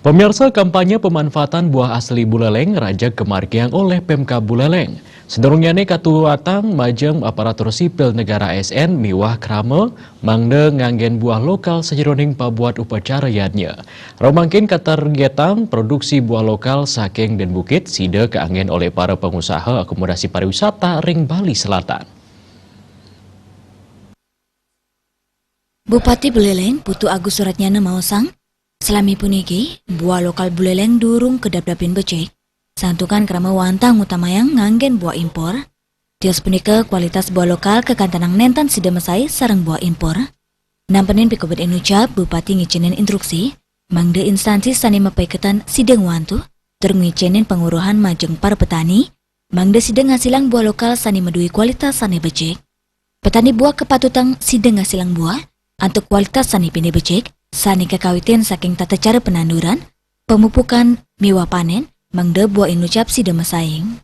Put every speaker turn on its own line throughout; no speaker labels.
Pemirsa, kampanye pemanfaatan buah asli Buleleng raja kemargiang oleh Pemka Buleleng. Sedurungnya katuatang majeng aparatur sipil negara ASN miwah krame mangde nganggen buah lokal sejeroning pabuat upacara yadnya. Romangkin katargetan produksi buah lokal saking dan bukit sida keanggen oleh para pengusaha akomodasi pariwisata ring Bali Selatan.
Bupati Buleleng Putu Agus Suratnyana Maosang selami puniki, buah lokal Buleleng durung kedap-dapin becek. Santukan krama wantang utamayang nganggen buah impor. Tios punika kualitas buah lokal kekantanang nentan sida mesai sarang buah impor. Nampenin pikobet enucap Bupati ngicinin instruksi, mangde instansi sani mapaiketan sidang wantu, tur ngicinin penguruhan majeng para petani, mangde sidang ngasilang buah lokal sani medui kualitas sani becek. Petani buah kepatutang sidang ngasilang buah, untuk kualitas sani pini becek, sani kekawitin saking tata cara penanduran, pemupukan, miwa panen, mangde buah inucap sida masaing.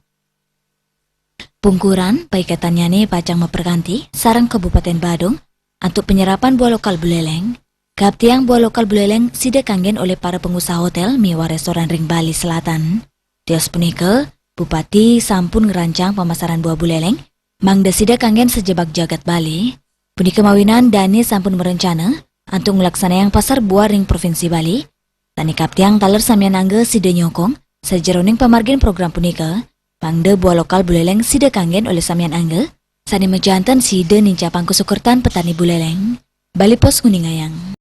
Pungkuran, paikatannya pacang memperganti, sarang Kabupaten Badung, untuk penyerapan buah lokal Buleleng. Kaptiang buah lokal Buleleng sida kanggen oleh para pengusaha hotel miwa restoran ring Bali Selatan. Tios punika, Bupati sampun ngerancang pemasaran buah Buleleng, mangde sida kanggen sejebak jagat Bali. Punika mawinan Dani sampun merencana, untuk melaksanakan pasar buah ring Provinsi Bali. Tani kaptiang taler samian angge sida nyokong, sejeroning pamargin program punika, mangde buah lokal Buleleng sida kanggen oleh samian angge, sani mejantan sida ninca pangku sukertan petani Buleleng. Bali Pos Kuningayang.